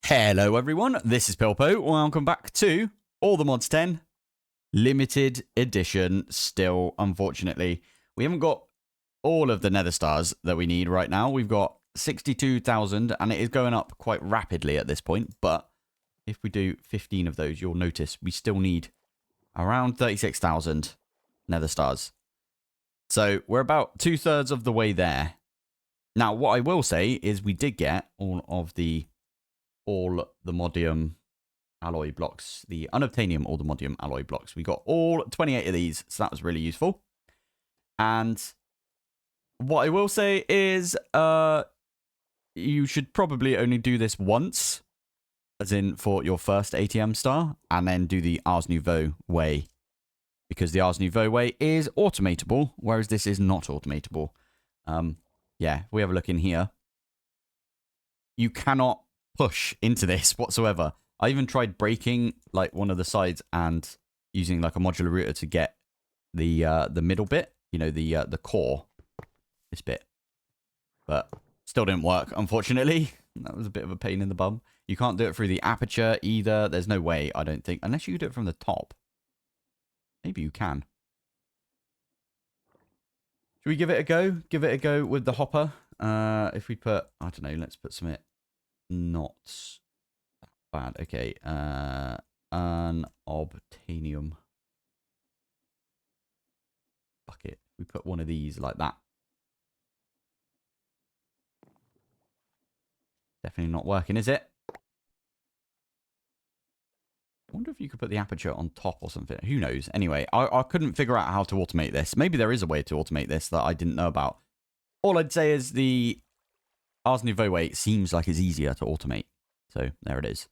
Hello everyone, this is Pilpoh. Welcome back to All the Mods 10 Limited Edition. Still, unfortunately, we haven't got all of the Nether stars that we need right now. We've got 62,000 and it is going up quite rapidly at this point. But if we do 15 of those, you'll notice we still need around 36,000 Nether stars. So we're about 2/3 of the way there. Now, what I will say is we did get all the modium alloy blocks, the unobtainium all the modium alloy blocks. We got all 28 of these, so that was really useful. And what I will say is you should probably only do this once, as in for your first ATM star, and then do the Ars Nouveau way, because the Ars Nouveau way is automatable, whereas this is not automatable. Yeah, if we have a look in here, you cannot push into this whatsoever. I even tried breaking like one of the sides and using like a modular router to get the middle bit, you know, the core, this bit, but still didn't work, unfortunately. That was a bit of a pain in the bum. You can't do it through the aperture either. There's no way, I don't think, unless you do it from the top. Maybe you can. Should we give it a go? Give it a go with the hopper. If we put, I don't know, let's put some not bad. Okay. An obtainium bucket. We put one of these like that. Definitely not working, is it? I wonder if you could put the aperture on top or something. Who knows? Anyway, I couldn't figure out how to automate this. Maybe there is a way to automate this that I didn't know about. All I'd say is the Ars Nouveau way seems like it's easier to automate. So there it is.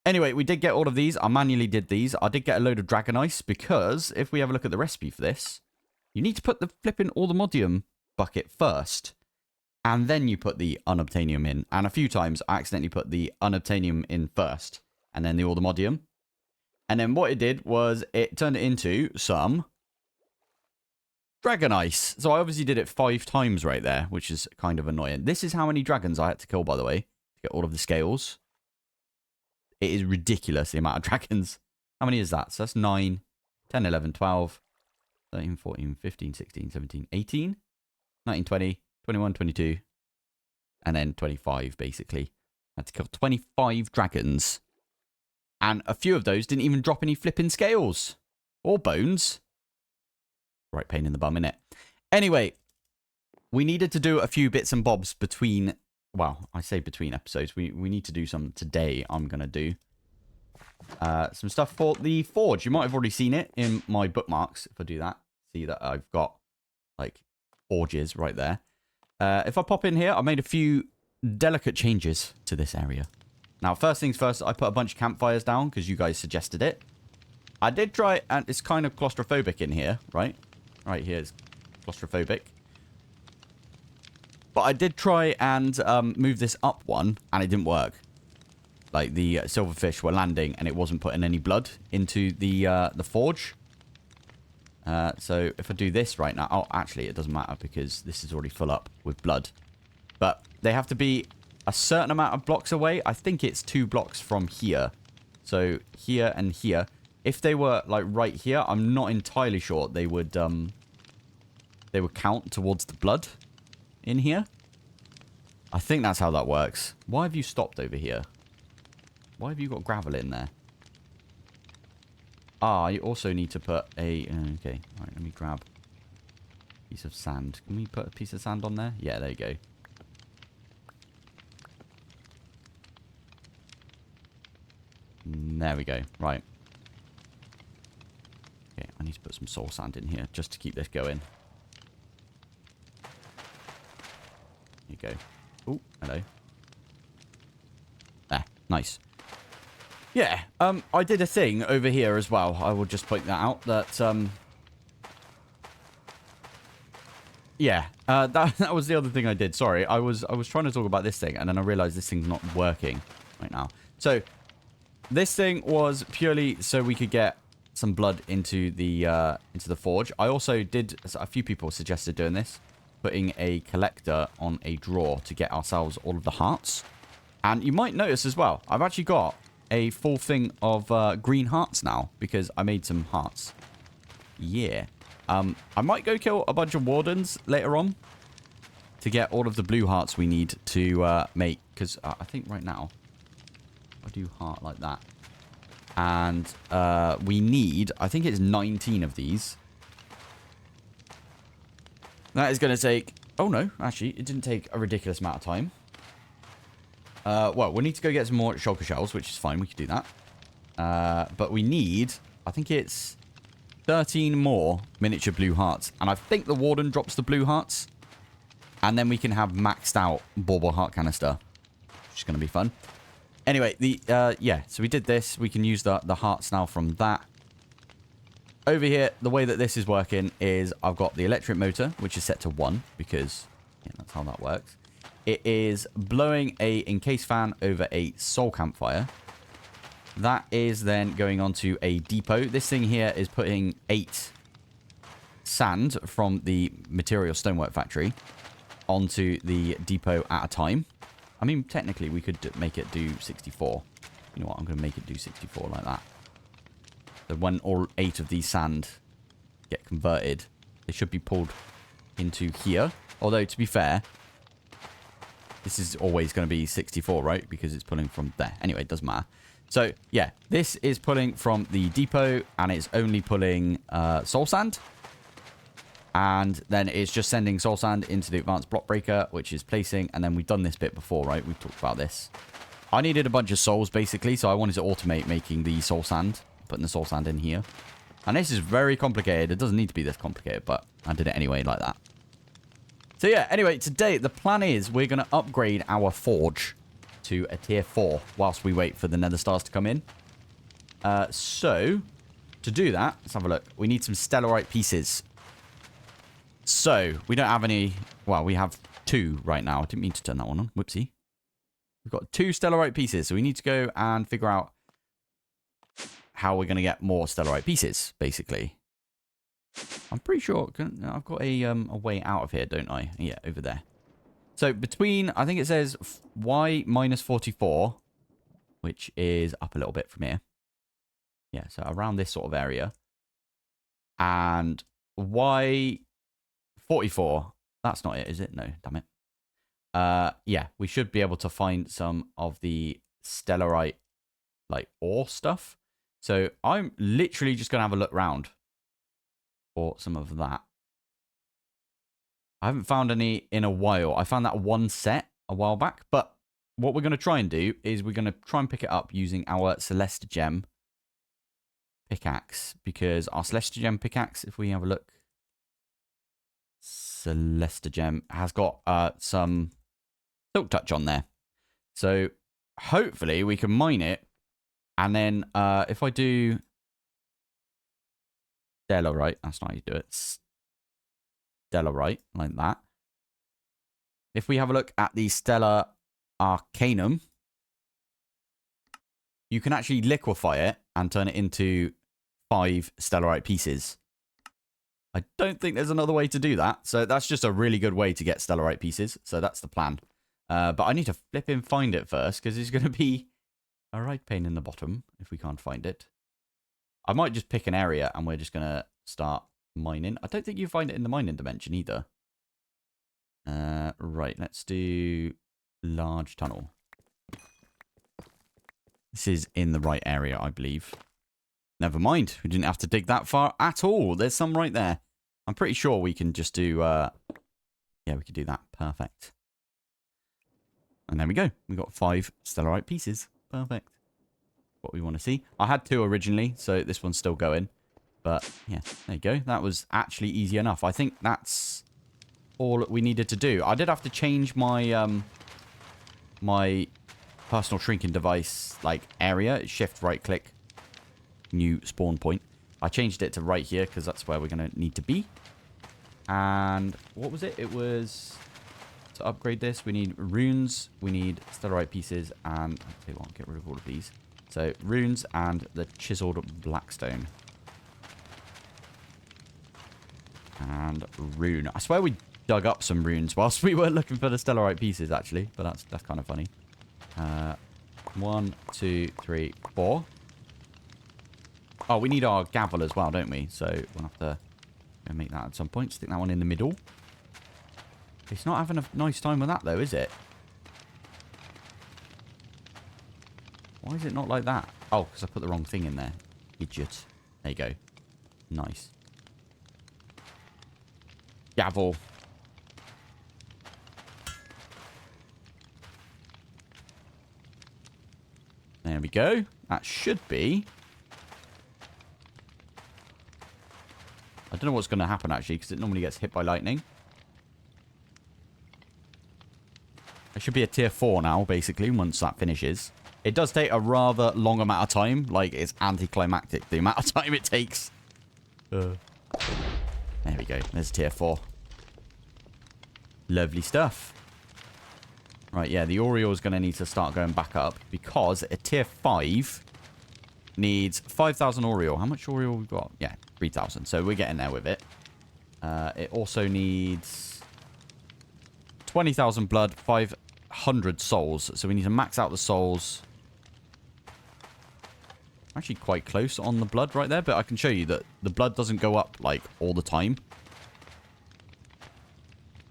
Anyway, we did get all of these. I manually did these. I did get a load of dragon ice because if we have a look at the recipe for this, you need to put the flipping all the modium bucket first. And then you put the unobtainium in. And a few times I accidentally put the unobtainium in first and then the all the modium. And then what it did was it turned it into some dragon ice. So I obviously did it 5 times right there, which is kind of annoying. This is how many dragons I had to kill, by the way, to get all of the scales. It is ridiculous, the amount of dragons. How many is that? So that's 9, 10, 11, 12, 13, 14, 15, 16, 17, 18, 19, 20, 21, 22, and then 25, basically. I had to kill 25 dragons. And a few of those didn't even drop any flipping scales. Or bones. Right pain in the bum, innit? Anyway, we needed to do a few bits and bobs between... Well, I say between episodes. We need to do some today. I'm going to do some stuff for the forge. You might have already seen it in my bookmarks. If I do that, see that I've got like forges right there. If I pop in here, I made a few delicate changes to this area. Now, first things first, I put a bunch of campfires down because you guys suggested it. I did try, and it's kind of claustrophobic in here, right? Right here is claustrophobic. But I did try and move this up one, and it didn't work. Like, the silverfish were landing, and it wasn't putting any blood into the forge. So, if I do this right now... Oh, actually, it doesn't matter, because this is already full up with blood. But they have to be a certain amount of blocks away. I think it's 2 blocks from here. So, here and here. If they were, like, right here, I'm not entirely sure they would count towards the blood in here. I think that's how that works. Why have you stopped over here? Why have you got gravel in there? Ah, you also need to put a... Okay, all right, let me grab a piece of sand. Can we put a piece of sand on there? Yeah, there you go. There we go. Right. Okay, I need to put some soul sand in here just to keep this going. There you go. Oh, hello. There. Nice. Yeah, I did a thing over here as well. I will just point that out. That, yeah, that was the other thing I did. Sorry, I was trying to talk about this thing, and then I realized this thing's not working right now. So, this thing was purely so we could get some blood into the forge. I also did... A few people suggested doing this. Putting a collector on a drawer to get ourselves all of the hearts. And you might notice as well, I've actually got a full thing of green hearts now because I made some hearts. Yeah. I might go kill a bunch of wardens later on to get all of the blue hearts we need to make. Because I think right now, I'll do heart like that. And we need, I think it's 19 of these. That is going to take... Oh, no. Actually, it didn't take a ridiculous amount of time. Well, we need to go get some more shulker shells, which is fine. We can do that. But we need... I think it's 13 more miniature blue hearts. And I think the warden drops the blue hearts. And then we can have maxed out bauble heart canister. Which is going to be fun. Anyway, yeah. So we did this. We can use the hearts now from that. Over here, the way that this is working is I've got the electric motor, which is set to 1 because that's how that works. It is blowing a encased fan over a soul campfire. That is then going on to a depot. This thing here is putting 8 sand from the material stonework factory onto the depot at a time. I mean, technically, we could make it do 64. You know what? I'm going to make it do 64 like that. So when all 8 of these sand get converted, they should be pulled into here. Although, to be fair, this is always going to be 64, right? Because it's pulling from there. Anyway, it doesn't matter. So, yeah, this is pulling from the depot, and it's only pulling soul sand. And then it's just sending soul sand into the advanced block breaker, which is placing. And then we've done this bit before, right? We've talked about this. I needed a bunch of souls, basically, so I wanted to automate making the soul sand. Putting the soul sand in here. And this is very complicated. It doesn't need to be this complicated, but I did it anyway like that. So yeah, anyway, today the plan is we're going to upgrade our forge to a tier 4 whilst we wait for the nether stars to come in. So, to do that, let's have a look. We need some stellarite pieces. So, we don't have any... Well, we have 2 right now. I didn't mean to turn that one on. Whoopsie. We've got 2 stellarite pieces, so we need to go and figure out how we're going to get more stellarite pieces, basically. I'm pretty sure I've got a way out of here, don't I? Yeah, over there. So between, I think it says Y minus 44, which is up a little bit from here. Yeah, so around this sort of area. And Y 44. That's not it, is it? No, damn it. Yeah, we should be able to find some of the stellarite, like, ore stuff. So I'm literally just going to have a look around for some of that. I haven't found any in a while. I found that one set a while back. But what we're going to try and do is we're going to try and pick it up using our Celeste Gem pickaxe. Because our Celeste Gem pickaxe, if we have a look, Celeste Gem has got some silk touch on there. So hopefully we can mine it. And then if I do stellarite, that's not how you do it. Stellarite, like that. If we have a look at the Stellar Arcanum, you can actually liquefy it and turn it into 5 stellarite pieces. I don't think there's another way to do that. So that's just a really good way to get stellarite pieces. So that's the plan. But I need to flip and find it first because it's going to be a right pain in the bottom if we can't find it. I might just pick an area and we're just going to start mining. I don't think you find it in the mining dimension either. Right, let's do large tunnel. This is in the right area, I believe. Never mind. We didn't have to dig that far at all. There's some right there. I'm pretty sure we can just do... yeah, we can do that. Perfect. And there we go. We got 5 stellarite pieces. Perfect. What we want to see. I had 2 originally, so this one's still going. But, yeah, there you go. That was actually easy enough. I think that's all we needed to do. I did have to change my my personal shrinking device, like, area. Shift right-click. New spawn point. I changed it to right here, because that's where we're going to need to be. And what was it? It was... To upgrade this, we need runes, we need stellarite pieces, and I'll tell you what, get rid of all of these. So, runes and the chiseled blackstone. And rune. I swear we dug up some runes whilst we were looking for the stellarite pieces, actually, but that's kind of funny. 1, 2, 3, 4. Oh, we need our gavel as well, don't we? So we'll have to make that at some point. Stick that one in the middle. It's not having a nice time with that, though, is it? Why is it not like that? Oh, because I put the wrong thing in there. Idiot. There you go. Nice. Gavel. There we go. That should be... I don't know what's going to happen, actually, because it normally gets hit by lightning. It should be a tier 4 now, basically, once that finishes. It does take a rather long amount of time. Like, it's anticlimactic, the amount of time it takes. There we go. There's tier 4. Lovely stuff. Right, yeah, the aureal is going to need to start going back up because a tier 5 needs 5,000 aureal. How much aureal we got? Yeah, 3,000. So we're getting there with it. It also needs 20,000 blood, 500 souls. So we need to max out the souls. Actually quite close on the blood right there, but I can show you that the blood doesn't go up like all the time.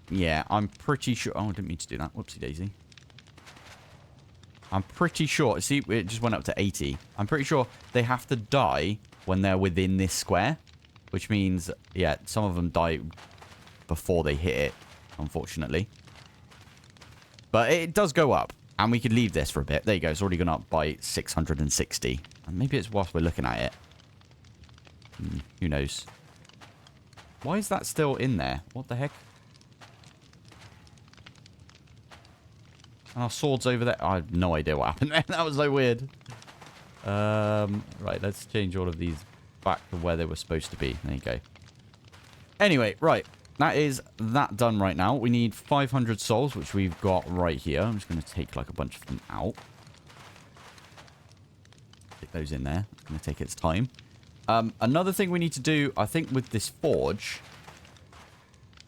Yeah, I'm pretty sure... Oh, I didn't mean to do that. Whoopsie daisy. I'm pretty sure... See, it just went up to 80. I'm pretty sure they have to die when they're within this square. Which means, yeah, some of them die before they hit it, unfortunately. But it does go up. And we could leave this for a bit. There you go. It's already gone up by 660. And maybe it's whilst we're looking at it. Who knows? Why is that still in there? What the heck? And our sword's over there. I have no idea what happened there. That was so weird. Right, let's change all of these back to where they were supposed to be. There you go. Anyway, right. That is that done right now. We need 500 souls, which we've got right here. I'm just going to take like a bunch of them out. Stick those in there. It's going to take its time. Another thing we need to do, I think, with this forge...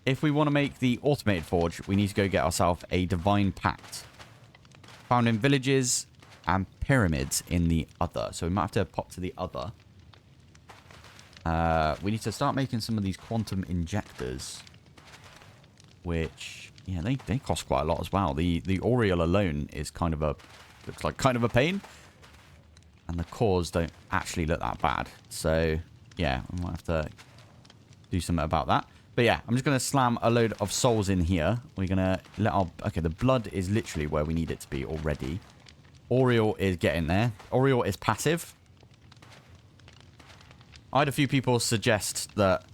If we want to make the automated forge, we need to go get ourselves a divine pact. Found in villages and pyramids in the other. So we might have to pop to the other. We need to start making some of these quantum injectors. Which, yeah, they cost quite a lot as well. The aureal alone is kind of a... Looks like kind of a pain. And the cores don't actually look that bad. So, yeah, we might have to do something about that. But yeah, I'm just going to slam a load of souls in here. We're going to let our... Okay, the blood is literally where we need it to be already. Aureal is getting there. Aureal is passive. I had a few people suggest that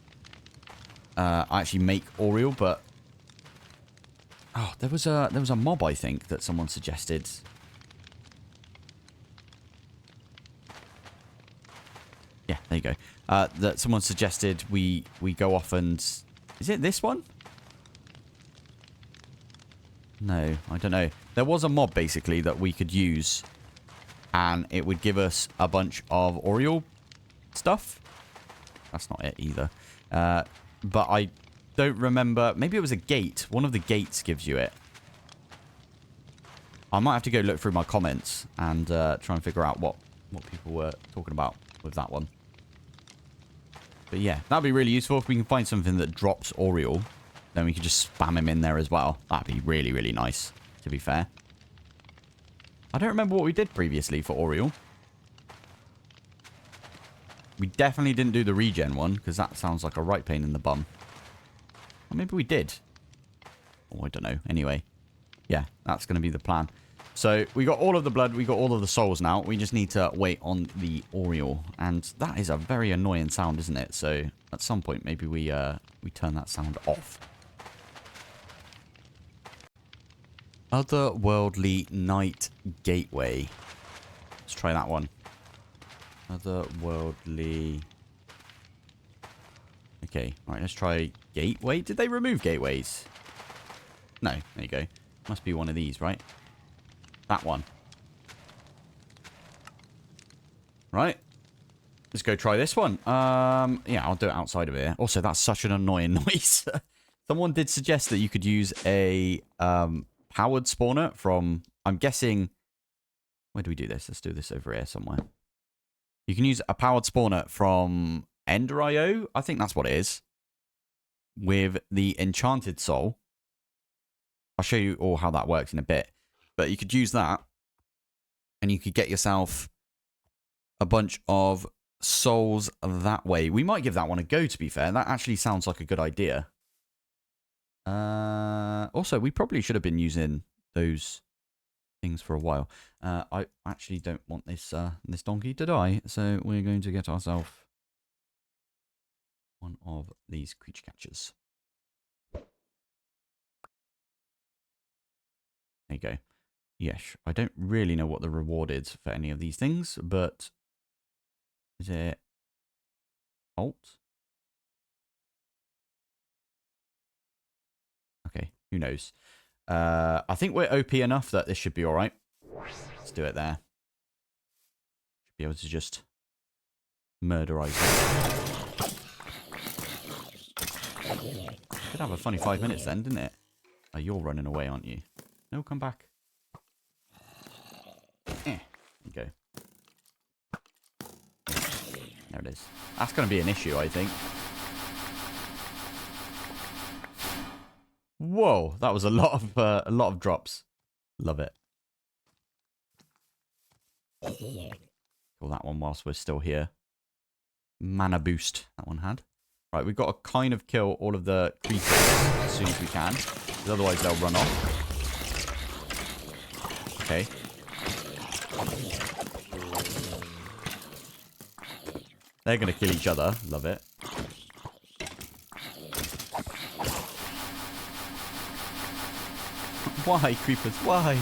I actually make aureal, but... Oh, there was a mob, I think, that someone suggested. Yeah, there you go. That someone suggested we go off and... Is it this one? No, I don't know. There was a mob, basically, that we could use. And it would give us a bunch of aureal stuff. That's not it either. But I don't remember. Maybe it was a gate. One of the gates gives you it. I might have to go look through my comments and try and figure out what people were talking about with that one. But yeah, that'd be really useful if we can find something that drops aureal. Then we could just spam him in there as well. That'd be really, really nice, to be fair. I don't remember what we did previously for aureal. We definitely didn't do the regen one, because that sounds like a right pain in the bum. Or maybe we did. Oh, I don't know. Anyway, yeah, that's going to be the plan. So we got all of the blood, we got all of the souls now. We just need to wait on the aureal. And that is a very annoying sound, isn't it? So at some point, maybe we turn that sound off. Otherworldly Night Gateway. Let's try that one. Otherworldly... Okay, alright, let's try Gateway. Did they remove gateways? No, there you go. Must be one of these, right? That one. Right. Let's go try this one. Yeah, I'll do it outside of here. Also, that's such an annoying noise. Someone did suggest that you could use a powered spawner from, I'm guessing, Where do we do this? Let's do this over here somewhere. You can use a powered spawner from Ender.io. I think that's what it is. With the enchanted soul. I'll show you all how that works in a bit. But you could use that. And you could get yourself a bunch of souls that way. We might give that one a go, to be fair. That actually sounds like a good idea. Also, we probably should have been using those things for a while. I actually don't want this this donkey to die, so we're going to get ourselves one of these creature catchers. There you go. Yes, I don't really know what the reward is for any of these things, but is it alt? Okay, who knows? I think we're OP enough that this should be all right. Let's do it there. Should be able to just murderize it. Could have a funny 5 minutes then, didn't it? Oh, you're running away, aren't you? No, come back. There you go. There it is. That's going to be an issue, I think. Whoa, that was a lot of drops. Love it. Kill that one whilst we're still here. Mana boost that one had. Right, we've got to kind of kill all of the creepers as soon as we can, because otherwise they'll run off. Okay. They're going to kill each other. Love it. Why, creepers? Why?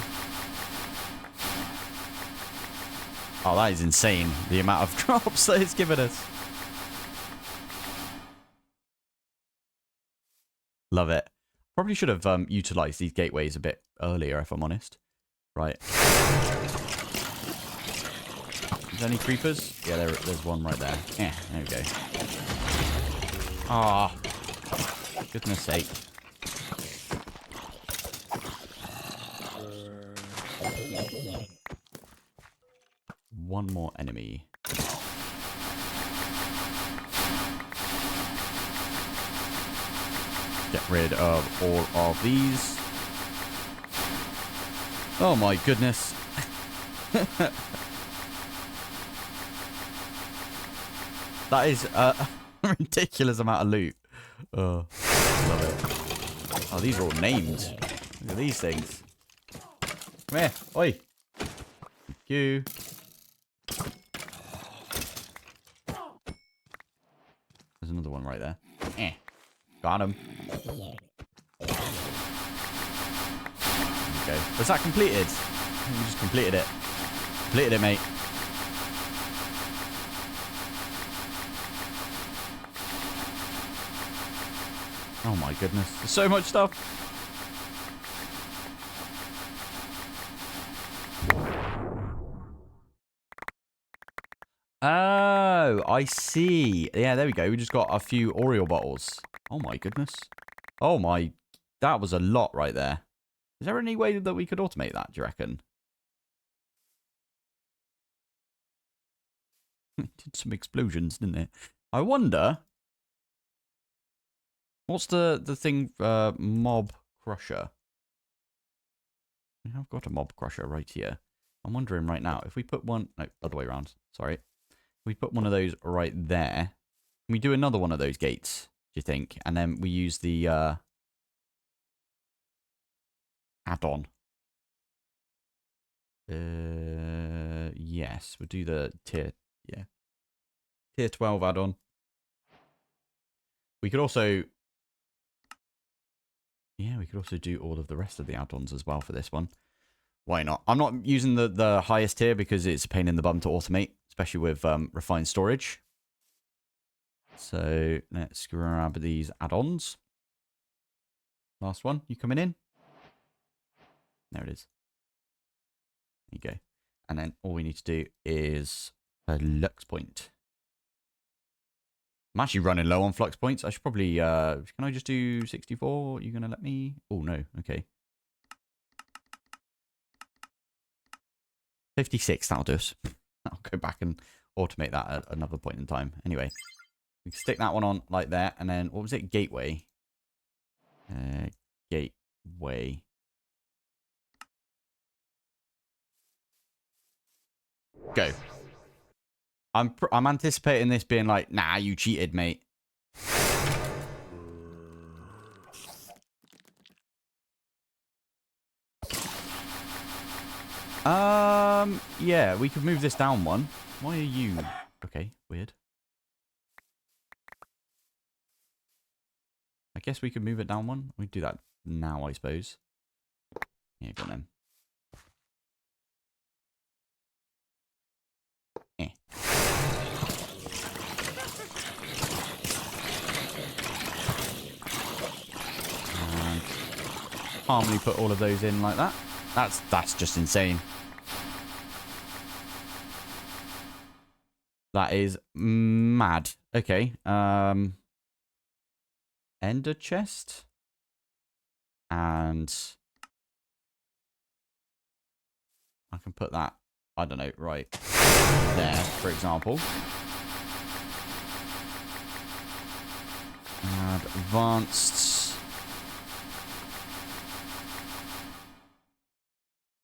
Oh, that is insane. The amount of drops that it's given us. Love it. Probably should have utilized these gateways a bit earlier, if I'm honest. Right. Is there any creepers? Yeah, there's one right there. Yeah, there we go. Ah, oh, goodness sake. One more enemy. Get rid of all of these. Oh my goodness. That is a ridiculous amount of loot. Oh, love it. Oh, these are all named. Look at these things. Come here. Oi. Thank you. There's another one right there. Got him. There we go. Was that completed? We just completed it. Completed it, mate. Oh my goodness. There's so much stuff. Oh, I see. Yeah, there we go. We just got a few aureal bottles. Oh my goodness. Oh my. That was a lot right there. Is there any way that we could automate that, do you reckon? It did some explosions, didn't it? I wonder. What's the thing, mob crusher? We have got a mob crusher right here. I'm wondering right now, if we put one... No, other way around. Sorry. If we put one of those right there, can we do another one of those gates, do you think? And then we use the add-on. Yes, we'll do the tier 12 add-on. We could also... Yeah, we could also do all of the rest of the add-ons as well for this one. Why not? I'm not using the highest tier because it's a pain in the bum to automate, especially with refined storage. So let's grab these add-ons. Last one, you coming in? There it is. There you go. And then all we need to do is a lux point. I'm actually running low on flux points. I should probably, can I just do 64? Are you going to let me? Oh, no. Okay. 56, that'll do us. I'll go back and automate that at another point in time. Anyway, we can stick that one on like that. And then, what was it? Gateway. Gateway. Go. I'm anticipating this being like, nah, you cheated, mate. Yeah, we could move this down one. Why are you? Okay, weird. I guess we could move it down one. We do that now, I suppose. Yeah, go on then. Eh. And calmly put all of those in like that. That's just insane. That is mad. Okay. Ender chest. And I can put that, I don't know, right there, for example. Advanced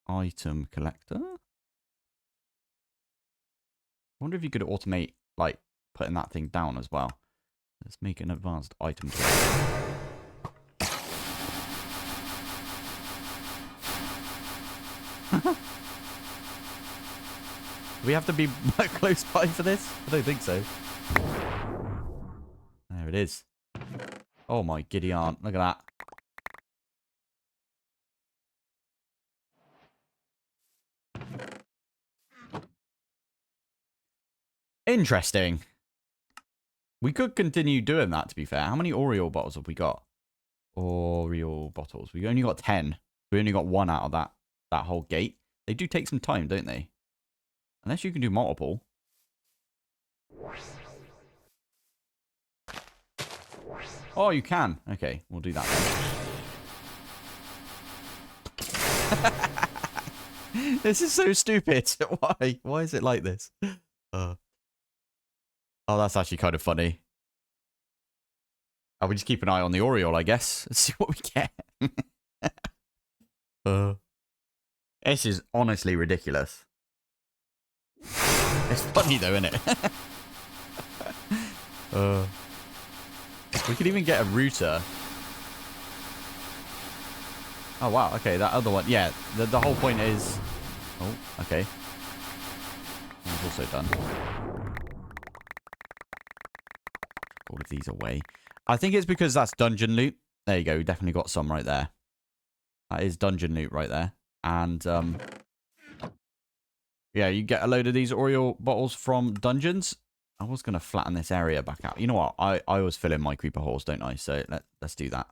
item collector. I wonder if you could automate, like, putting that thing down as well. Let's make an advanced item collector. Do we have to be close by for this? I don't think so. There it is. Oh my giddy aunt. Look at that. Interesting. We could continue doing that, to be fair. How many aureal bottles have we got? Aureal bottles. We only got 10. We only got one out of that whole gate. They do take some time, don't they? Unless you can do multiple. Oh, you can. Okay, we'll do that then. This is so stupid. Why? Why is it like this? Oh, that's actually kind of funny. Oh, we just keep an eye on the aureal, I guess. Let's see what we get. This is honestly ridiculous. It's funny though, isn't it? We could even get a router. Oh wow, okay, that other one. Yeah, the whole point is... Oh, okay. That's also done. All of these away. I think it's because that's dungeon loot. There you go, we definitely got some right there. That is dungeon loot right there. And, yeah, you get a load of these aureal bottles from dungeons. I was going to flatten this area back out. You know what? I always fill in my creeper holes, don't I? So let's do that.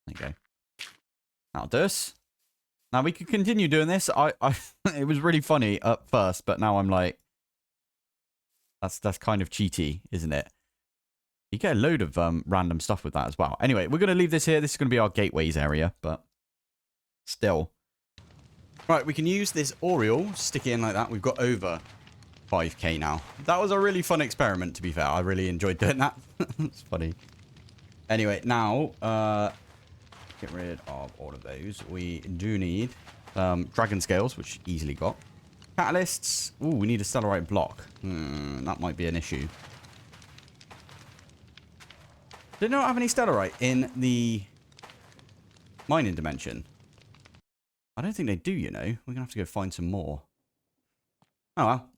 There you go. That'll do us. Now, we could continue doing this. It was really funny at first, but now I'm like... That's kind of cheaty, isn't it? You get a load of random stuff with that as well. Anyway, we're going to leave this here. This is going to be our gateways area, but still. Right, we can use this aureal, stick it in like that. We've got over 5k now. That was a really fun experiment, to be fair. I really enjoyed doing that. It's funny. Anyway, now, get rid of all of those. We do need dragon scales, which easily got. Catalysts. Ooh, we need a stellarite block. That might be an issue. Did not have any stellarite in the mining dimension. I don't think they do, you know. We're going to have to go find some more. Oh, well.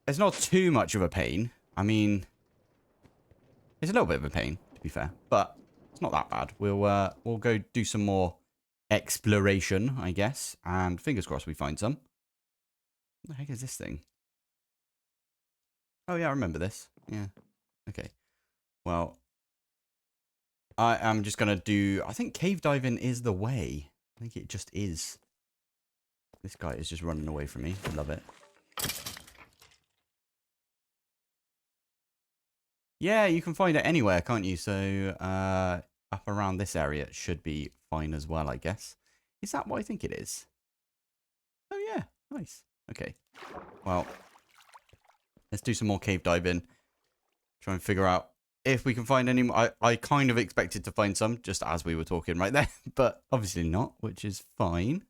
It's not too much of a pain. I mean, it's a little bit of a pain, to be fair. But it's not that bad. We'll go do some more exploration, I guess. And fingers crossed we find some. What the heck is this thing? Oh, yeah, I remember this. Yeah. Okay. Well, I am just going to do... I think cave diving is the way. I think it just is. This guy is just running away from me. I love it. Yeah, you can find it anywhere, can't you? So, up around this area it should be fine as well, I guess. Is that what I think it is? Oh, yeah. Nice. Okay. Well, let's do some more cave diving. Try and figure out if we can find any more. I kind of expected to find some just as we were talking right there, but obviously not, which is fine.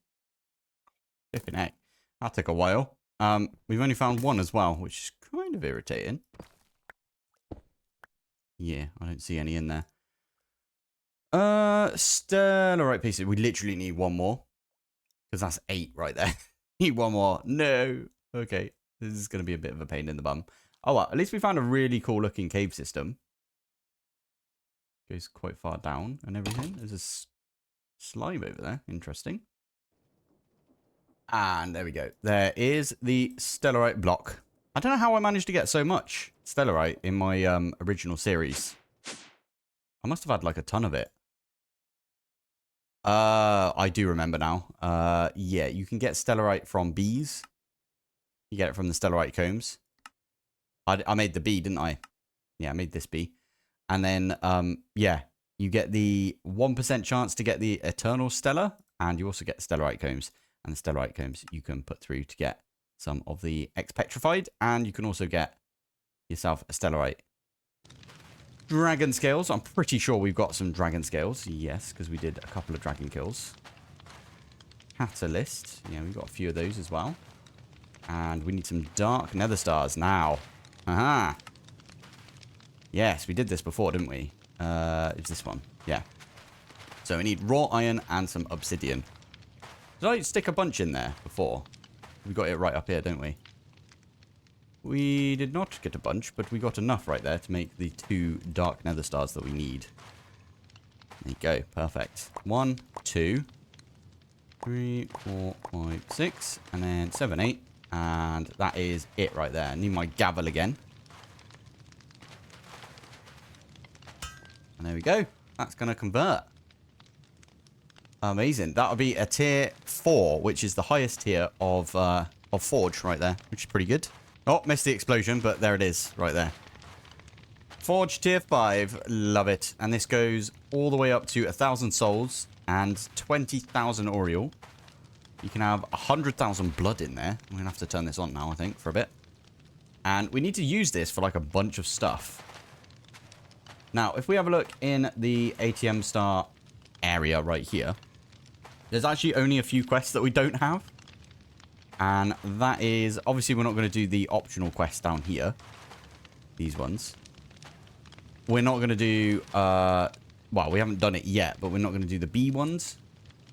Flipping heck. That'll take a while. We've only found one as well, which is kind of irritating. Yeah, I don't see any in there. Stellarite pieces. We literally need one more. Because that's 8 right there. Need one more. No. Okay. This is going to be a bit of a pain in the bum. Oh, well. At least we found a really cool looking cave system. Goes quite far down and everything. There's a slime over there. Interesting. And there we go. There is the stellarite block. I don't know how I managed to get so much stellarite in my original series. I must have had like a ton of it. I do remember now. Yeah, you can get stellarite from bees. You get it from the stellarite combs. I made the bee, didn't I? Yeah, I made this bee. And then, yeah, you get the 1% chance to get the eternal stellar. And you also get stellarite combs. And the stellarite combs you can put through to get some of the X-petrified. And you can also get yourself a stellarite. Dragon scales. I'm pretty sure we've got some dragon scales. Yes, because we did a couple of dragon kills. Catalyst. Yeah, we've got a few of those as well. And we need some dark nether stars now. Aha. Yes, we did this before, didn't we? It's this one. Yeah. So we need raw iron and some obsidian. Did I stick a bunch in there before? We got it right up here, don't we? We did not get a bunch, but we got enough right there to make the 2 dark nether stars that we need. There you go. Perfect. 1, 2, 3, 4, 5, 6, and then 7, 8. And that is it right there. I need my gavel again. And there we go. That's going to convert. Amazing. That'll be a tier 4, which is the highest tier of Forge right there, which is pretty good. Oh, missed the explosion, but there it is, right there. Forge tier 5, love it. And this goes all the way up to 1,000 souls and 20,000 aureal. You can have 100,000 blood in there. I'm going to have to turn this on now, I think, for a bit. And we need to use this for like a bunch of stuff. Now, if we have a look in the ATM star area right here, there's actually only a few quests that we don't have. And that is, obviously we're not going to do the optional quests down here. These ones. We're not going to do, well, we haven't done it yet, but we're not going to do the bee ones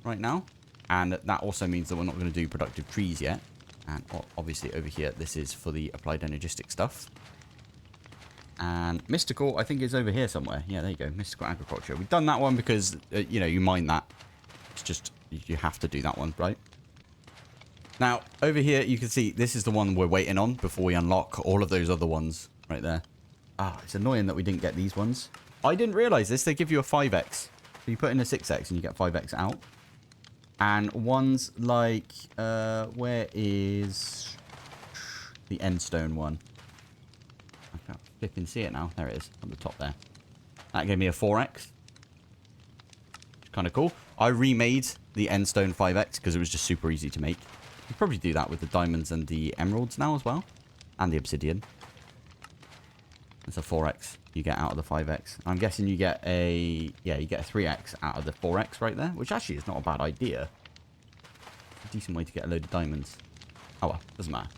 right now. And that also means that we're not going to do productive trees yet. And obviously over here, this is for the applied energistic stuff. And mystical, I think, is over here somewhere. Yeah, there you go. Mystical agriculture. We've done that one because, you know, you mine that. It's just, you have to do that one, right? Now, over here, you can see this is the one we're waiting on before we unlock all of those other ones right there. Ah, it's annoying that we didn't get these ones. I didn't realize this. They give you a 5x. So you put in a 6x and you get 5x out. And ones like, where is the end stone one? I can't flipping see it now. There it is, on the top there. That gave me a 4x. Kind of cool. I remade the end stone 5x because it was just super easy to make. You probably do that with the diamonds and the emeralds now as well. And the obsidian. It's a 4x you get out of the 5x. I'm guessing you get a... Yeah, you get a 3x out of the 4x right there. Which actually is not a bad idea. It's a decent way to get a load of diamonds. Oh well, doesn't matter.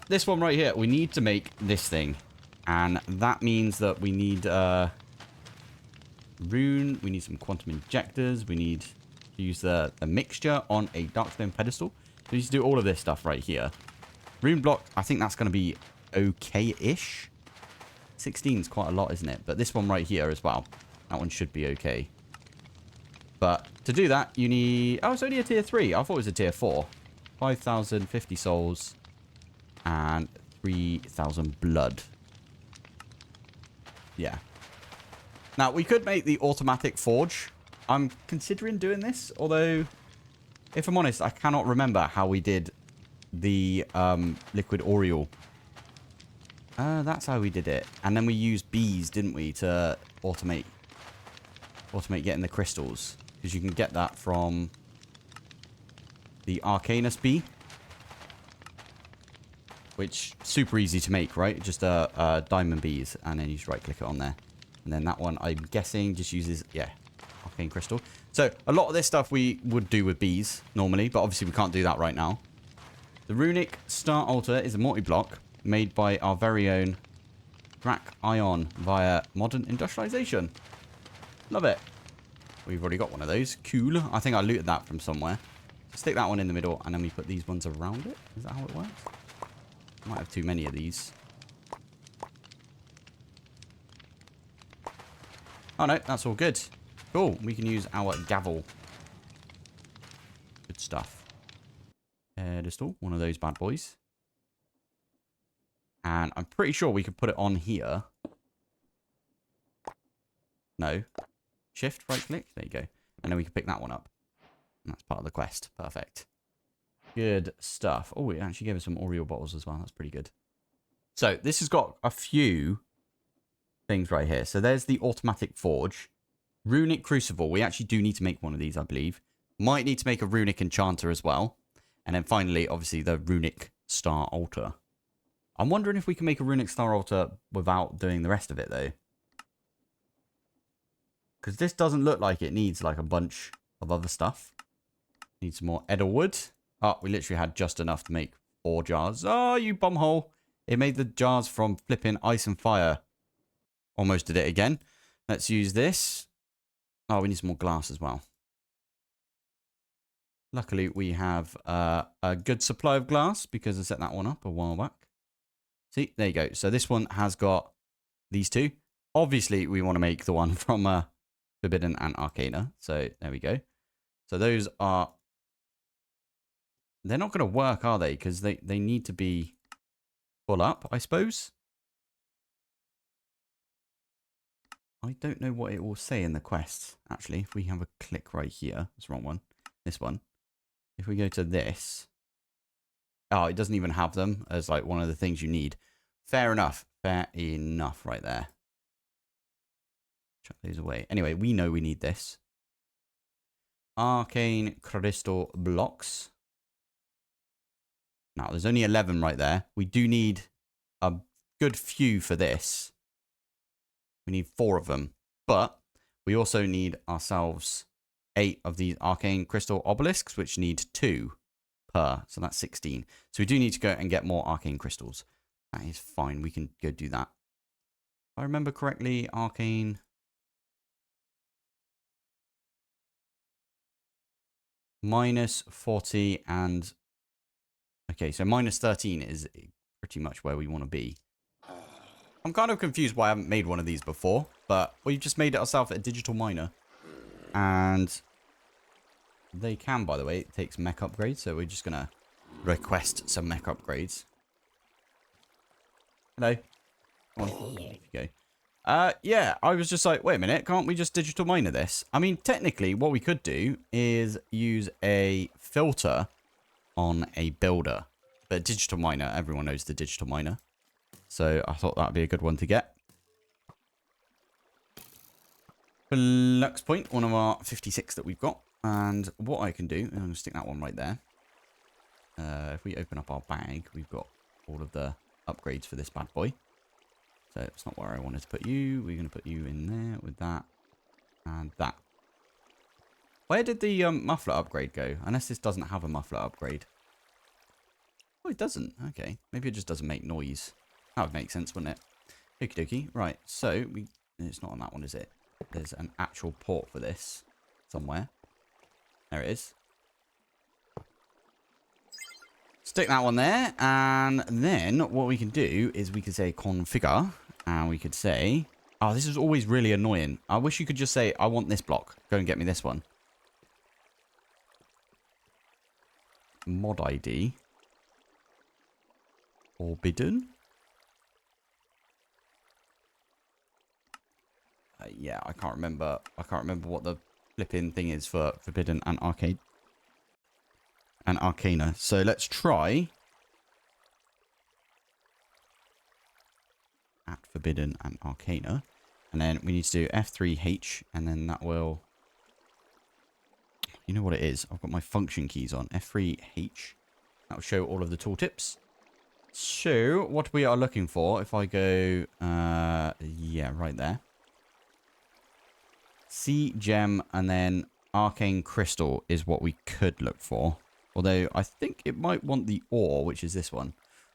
This one right here. We need to make this thing. And that means that we need... rune. We need some quantum injectors. We need... use the mixture on a darkstone pedestal. So we need to do all of this stuff right here. Rune block, I think that's going to be okay-ish. 16 is quite a lot, isn't it? But this one right here as well. That one should be okay. But to do that, you need... Oh, it's only a tier 3. I thought it was a tier 4. 5,050 souls. And 3,000 blood. Yeah. Now, we could make the automatic forge. I'm considering doing this, although, if I'm honest, I cannot remember how we did the liquid aureal. That's how we did it. And then we used bees, didn't we, to automate getting the crystals. Because you can get that from the Arcanus bee. which super easy to make, right? Just diamond bees, and then you just right click it on there. And then that one, I'm guessing, just uses, yeah, arcane crystal. So a lot of this stuff we would do with bees normally, but obviously we can't do that right now. The Runic Star Altar is a multi-block made by our very own Drac Ion via modern industrialization. Love it. We've already got one of those. Cool. I think I looted that from somewhere. So stick that one in the middle, and then we put these ones around it. Is that how it works? Might have too many of these. Oh no, that's all good. Cool. We can use our gavel. Good stuff. Pedestal, one of those bad boys. And I'm pretty sure we could put it on here. No. Shift, right click. There you go. And then we can pick that one up. And that's part of the quest. Perfect. Good stuff. Oh, it actually gave us some aureal bottles as well. That's pretty good. So this has got a few things right here. So there's the automatic forge. Runic crucible. We actually do need to make one of these, I believe. Might need to make a runic enchanter as well. And then finally, obviously, the runic star altar. I'm wondering if we can make a runic star altar without doing the rest of it, though. Because this doesn't look like it needs, like, a bunch of other stuff. Need some more edelwood. Oh, we literally had just enough to make 4 jars. Oh, you bumhole. It made the jars from flipping ice and fire. Almost did it again. Let's use this. Oh, we need some more glass as well. Luckily, we have a good supply of glass because I set that one up a while back. See, there you go. So this one has got these two. Obviously, we want to make the one from Forbidden and Arcana. So there we go. So those are... They're not going to work, are they? Because they need to be full up, I suppose. I don't know what it will say in the quest, actually. If we have a click right here. That's the wrong one. This one. If we go to this. Oh, it doesn't even have them as like one of the things you need. Fair enough. Fair enough right there. Chuck these away. Anyway, we know we need this. Arcane crystal blocks. Now, there's only 11 right there. We do need a good few for this. We need 4 of them. But we also need ourselves 8 of these arcane crystal obelisks, which need 2 per. So that's 16. So we do need to go and get more arcane crystals. That is fine. We can go do that. If I remember correctly, arcane... minus 40 and... Okay, so minus 13 is pretty much where we want to be. I'm kind of confused why I haven't made one of these before, but we've just made it ourselves a digital miner. And they can, by the way, it takes mech upgrades, so we're just going to request some mech upgrades. Hello. Come on. There you go. Yeah, I was just like, wait a minute, can't we just digital miner this? I mean, technically, what we could do is use a filter on a builder. But digital miner, everyone knows the digital miner. So I thought that would be a good one to get. Flux point, one of our 56 that we've got. And what I can do, I'm going to stick that one right there. If we open up our bag, we've got all of the upgrades for this bad boy. So it's not where I wanted to put you. We're going to put you in there with that and that. Where did the muffler upgrade go? Unless this doesn't have a muffler upgrade. Oh, it doesn't. Okay. Maybe it just doesn't make noise. That would make sense, wouldn't it? Okie dokie. Right. So, it's not on that one, is it? There's an actual port for this somewhere. There it is. Stick that one there. And then what we can do is we could say configure. And we could say... Oh, this is always really annoying. I wish you could just say, I want this block. Go and get me this one. Mod ID. Forbidden. Yeah, I can't remember. I can't remember what the flipping thing is for Forbidden and Arcade. And Arcana. So let's try. At Forbidden and Arcana. And then we need to do F3H. And then that will... You know what it is? I've got my function keys on. F3H. That will show all of the tooltips. So, what we are looking for, if I go, yeah, right there. Sea gem and then arcane crystal is what we could look for. Although, I think it might want the ore, which is this one.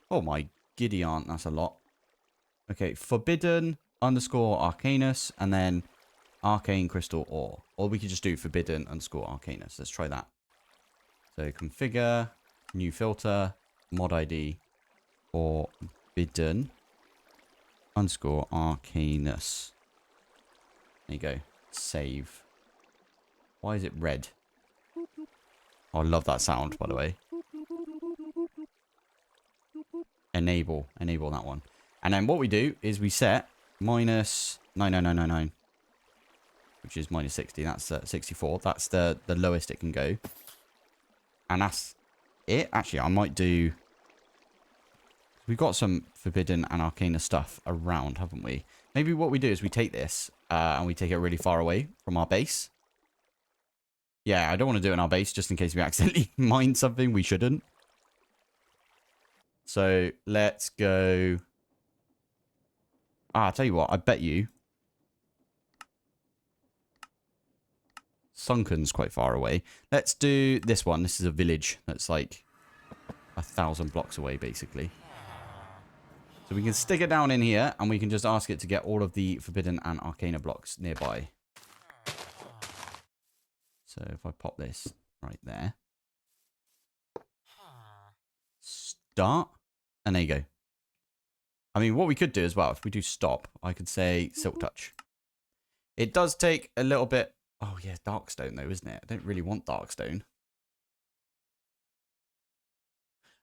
Oh my giddy aunt, that's a lot. Okay, forbidden underscore arcanus and then arcane crystal ore. Or we could just do forbidden underscore arcanus. Let's try that. So, configure, new filter, mod ID. Forbidden underscore arcanus. There you go. Save. Why is it red? Oh, I love that sound, by the way. Enable that one. And then what we do is we set minus 99999, which is minus 60. That's 64. That's the lowest it can go. And that's it. Actually, I might do... We've got some forbidden and arcana stuff around, haven't we? Maybe what we do is we take this and we take it really far away from our base. Yeah, I don't want to do it in our base just in case we accidentally mine something we shouldn't. So let's go... I'll tell you what, I bet you... Sunken's quite far away. Let's do this one. This is a village that's like 1,000 blocks away, basically. So we can stick it down in here, and we can just ask it to get all of the Forbidden and Arcana blocks nearby. So if I pop this right there. Start. And there you go. I mean, what we could do as well, if we do stop, I could say Silk Touch. It does take a little bit... Oh, yeah, Darkstone, though, isn't it? I don't really want Darkstone.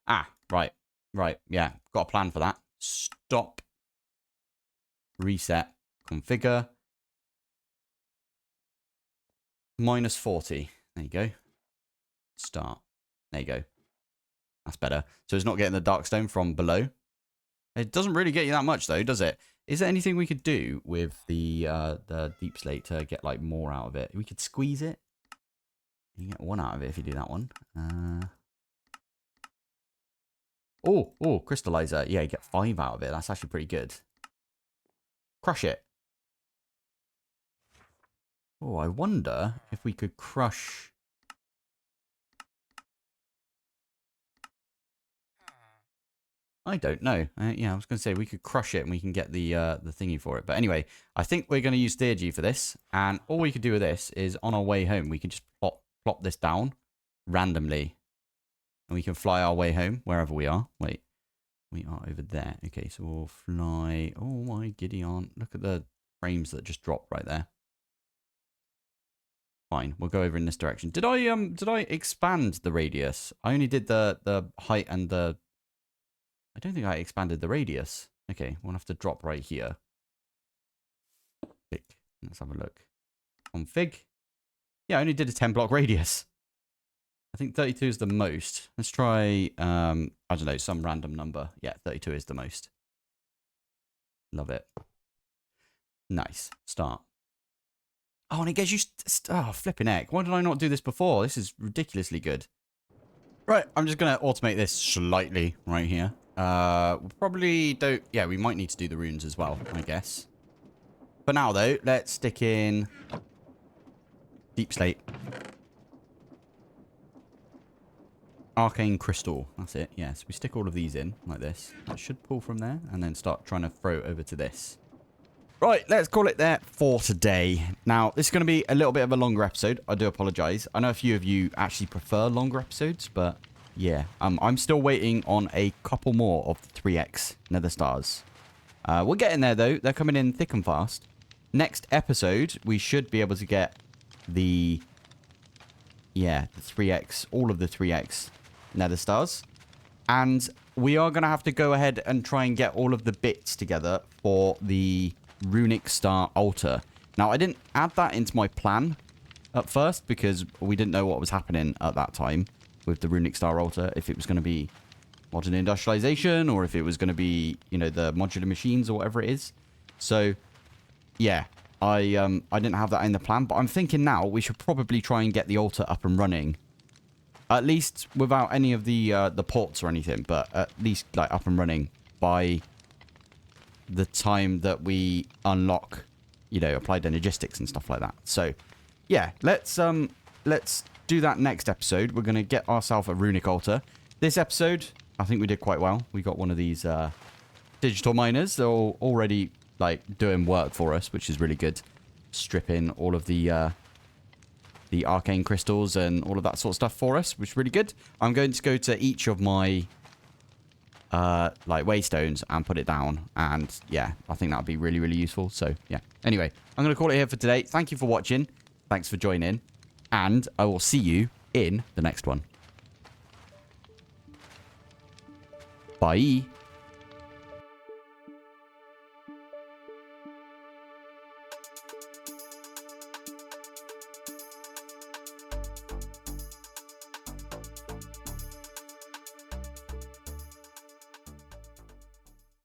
Ah, right. Right, yeah. Got a plan for that. Stop. Reset. Configure. Minus 40. There you go. Start. There you go. That's better. So it's not getting the Darkstone from below. It doesn't really get you that much, though, does it? Is there anything we could do with the deep slate to get like more out of it? We could squeeze it. You get one out of it if you do that one. Oh, crystallizer. Yeah, you get 5 out of it. That's actually pretty good. Crush it. Oh, I wonder if we could crush... I don't know. Yeah, I was going to say we could crush it and we can get the thingy for it. But anyway, I think we're going to use Theurgy for this. And all we could do with this is on our way home, we can just plop this down randomly. And we can fly our way home wherever we are. Wait, we are over there. Okay, so we'll fly. Oh my giddy aunt. Look at the frames that just dropped right there. Fine, we'll go over in this direction. Did I expand the radius? I only did the height and the... I don't think I expanded the radius. Okay, we'll have to drop right here. Click. Let's have a look. Config. Yeah, I only did a 10 block radius. I think 32 is the most. Let's try, I don't know, some random number. Yeah, 32 is the most. Love it. Nice. Start. Oh, and it gets you... Oh, flipping heck. Why did I not do this before? This is ridiculously good. Right, I'm just going to automate this slightly right here. We'll probably don't... Yeah, we might need to do the runes as well, I guess. For now, though, let's stick in... Deep slate. Arcane crystal. That's it. Yes, we stick all of these in like this. That should pull from there and then start trying to throw it over to this. Right, let's call it there for today. Now, this is going to be a little bit of a longer episode. I do apologize. I know a few of you actually prefer longer episodes, but yeah. I'm still waiting on a couple more of the 3x Nether stars. We're getting there, though. They're coming in thick and fast. Next episode, we should be able to get the... Yeah, the 3x, all of the 3x Nether stars. And we are going to have to go ahead and try and get all of the bits together for the Runic star altar. Now, I didn't add that into my plan at first because we didn't know what was happening at that time with the Runic star altar. If it was going to be modern industrialization or if it was going to be, you know, the modular machines or whatever it is. So, yeah, I didn't have that in the plan. But I'm thinking now we should probably try and get the altar up and running At least without any of the ports or anything, but at least like up and running by the time that we unlock, you know, applied energistics and stuff like that. So yeah, let's do that next episode. We're gonna get ourselves a runic altar. This episode, I think we did quite well. We got one of these digital miners. They're all already like doing work for us, which is really good. Stripping all of the arcane crystals and all of that sort of stuff for us, which is really good. I'm going to go to each of my like waystones and put it down, and yeah, I think that would be really, really useful. So yeah, anyway, I'm going to call it here for today. Thank you for watching. Thanks for joining, and I will see you in the next one. Bye.